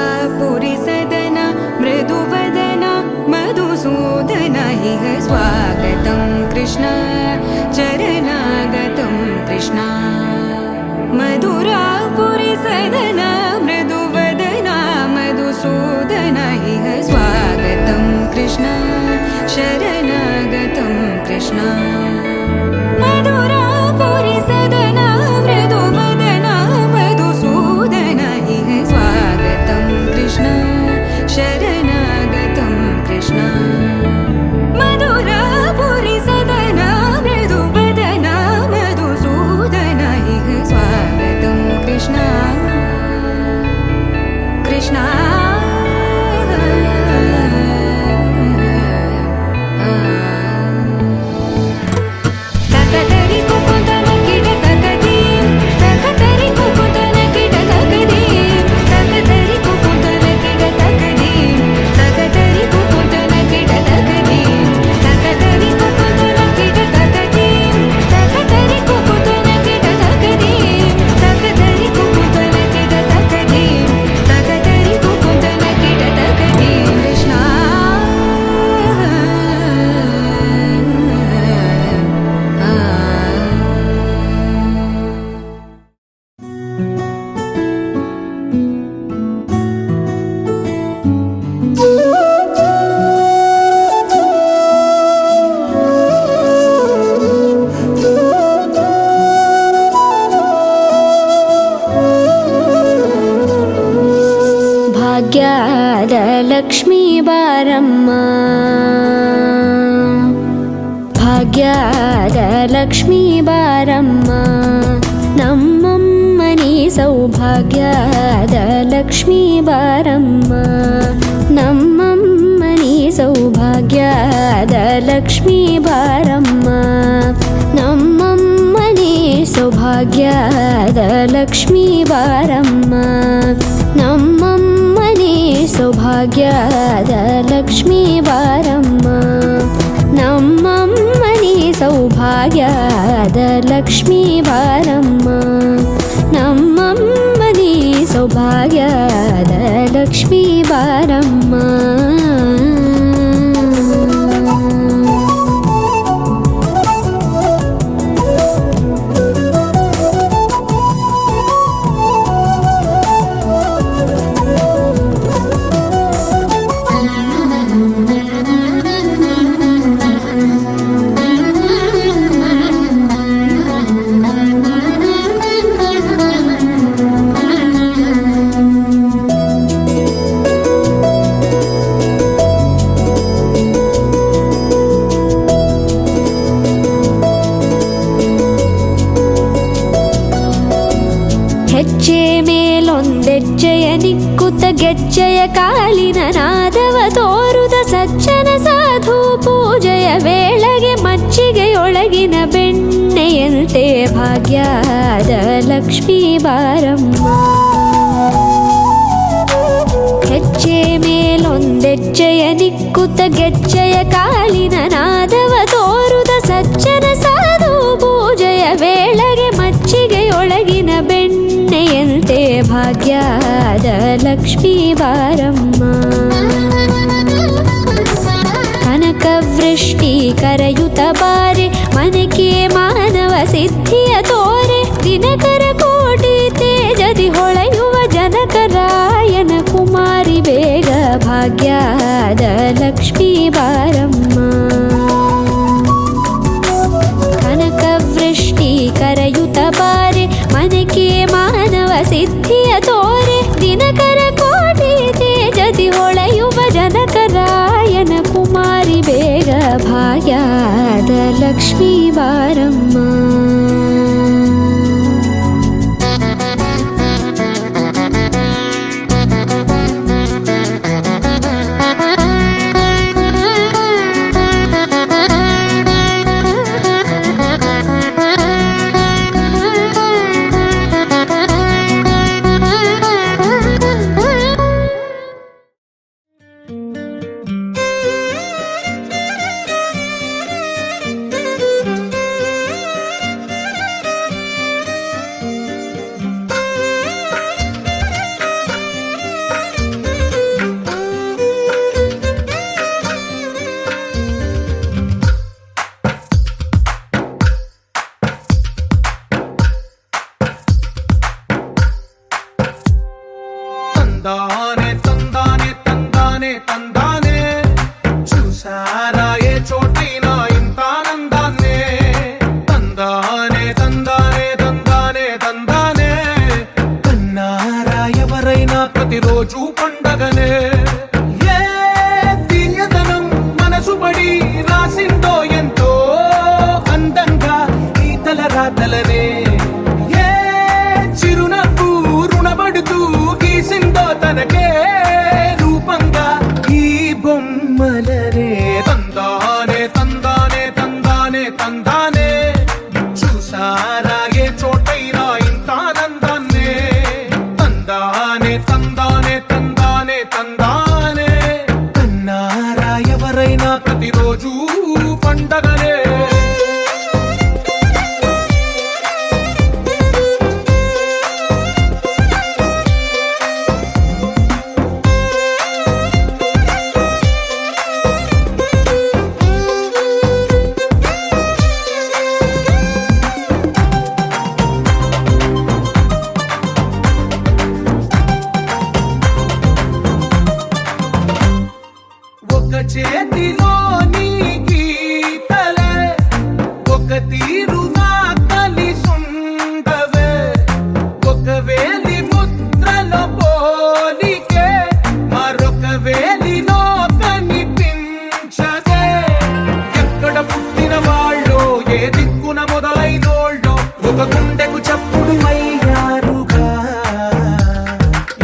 मधुरापुरिसदन मृदुवदन मधुसूदन इह स्वागतं कृष्ण चरणागतं कृष्ण मधुरापुरिसदन मृदुवदन मधुसूदन इह स्वागतं कृष्ण शरणागतं कृष्ण मधुरापुरिसदन मृदुवदन मधुसूदन इह स्वागतं कृष्ण शरणागतं कृष्ण मधुरापुरिसदन मृदुवदन मधुसूदन इह स्वागतं कृष्ण कृष्ण लक्ष्मी बारम्म भाग्यद लक्ष्मी बारम्म नम्मम्मनि सौभाग्यद लक्ष्मी बारम्म नम्मम्मनि सौभाग्यद लक्ष्मी बारम्म नम्मम्मनि सौभाग्यद लक्ष्मी बारम्म नम्मम्मनि सौभाग्यद लक्ष्मी बारम्म नम्मम्मनि सौभाग्यद लक्ष्मी बारम्म नम्मम्मनि सौभाग्यद लक्ष्मी बारम्म ನಿಕ್ಕುತ ಗೆಜ್ಜೆಯ ಕಾಲಿನ ನಾದವ ತೋರುದ ಸಜ್ಜನ ಸಾಧು ಪೂಜೆಯ ವೇಳೆಗೆ ಮಜ್ಜಿಗೆಯೊಳಗಿನ ಬೆಣ್ಣೆಯಂತೆ ಭಾಗ್ಯದ ಲಕ್ಷ್ಮೀ ಬಾರಮ್ಮ. ಹೆಜ್ಜೆ ಮೇಲೊಂದೆಜ್ಜೆಯ ನಿಕ್ಕುತ ಗೆಜ್ಜೆಯ ಕಾಲಿನ ನಾದವ ತೋರುದ ಸಜ್ಜನ ಸಾಧು ಪೂಜೆಯ ವೇಳೆಗೆ ಮಜ್ಜಿಗೆಯೊಳಗಿನ ಬೆಣ್ಣೆಯಂತೆ ಭಾಗ್ಯದ ಲಕ್ಷ್ಮೀ ಬಾರಮ್ಮ. ಕನಕವೃಷ್ಟಿ ಕರೆಯುತ ಬಾರೆ ಮನಕೆ ಮಾನವ ಸಿದ್ಧಿಯ ತೋರೆ ದಿನಕರ ಕೋಟಿ ತೇಜದಿ ಹೊಳೆಯುವ ಜನಕರಾಯನ ಕುಮಾರಿ ಬೇಗ ಭಾಗ್ಯದ ಲಕ್ಷ್ಮೀ ಬಾರಮ್ಮ. ಕನಕವೃಷ್ಟಿ ಕರೆಯುತ ಬಾರೆ ಮನಕೆ ಮಾನವ ಸಿದ್ಧಿಯ ತೋರೆ ದಿನಕರ ಕೋಟಿ ತೇಜದಿ ಹೊಳೆಯುವ ಜನಕರಾಯನ ಕುಮಾರಿ ಬೇಗ ಭಾಗ್ಯದ ಲಕ್ಷ್ಮೀ ಬಾರಮ್ಮ. తందానే తందానే తందానే తందానే చూసారా ఏ చోటైనా ఇంత ఆనందాన్నే. తందానే తందానే తందానే తందానే కన్నారా ఎవరైనా ప్రతిరోజు పండగనే. ఏ తీయదనం మనసు పడి రాసిందో ఎంతో అందంగా ఈ తలరాతలనే. ఏ చిరునవ్వు రుణపడుతూ గీసిందో తనకే రూపంగా ఈ బొమ్మలనే. తందానే తందానే తందానే తందానే చూసారా ఏ చోటైనా ఇంత ఆనందాన్నే. తందానే తందానే తందానే తందానే కన్నారా ఎవరైనా ప్రతిరోజు పండగనే. ఒక చేతిలో నీ గీతలే ఒక తీరుగా కలిసుండవే. ఒక వేలి ముద్రలో పోలికే మరొక వేలిలో కనిపించదే. ఎక్కడ పుట్టిన వాళ్ళో ఏ దిక్కున మొదలైనోళ్ళో ఒక గుండెకు చప్పుడు అయ్యారుగా.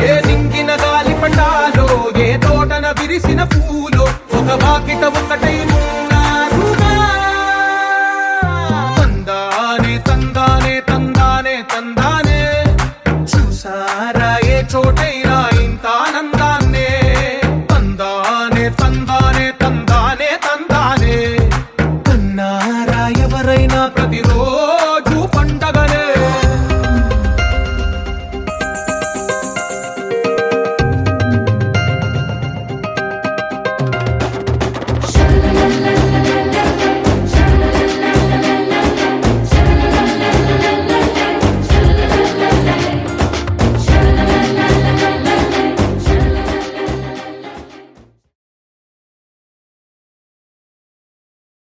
ఏ దింగిన గాలి పటాలో ఏ తోటన విరిసిన పూలో ఒక వాకిట ఒకటే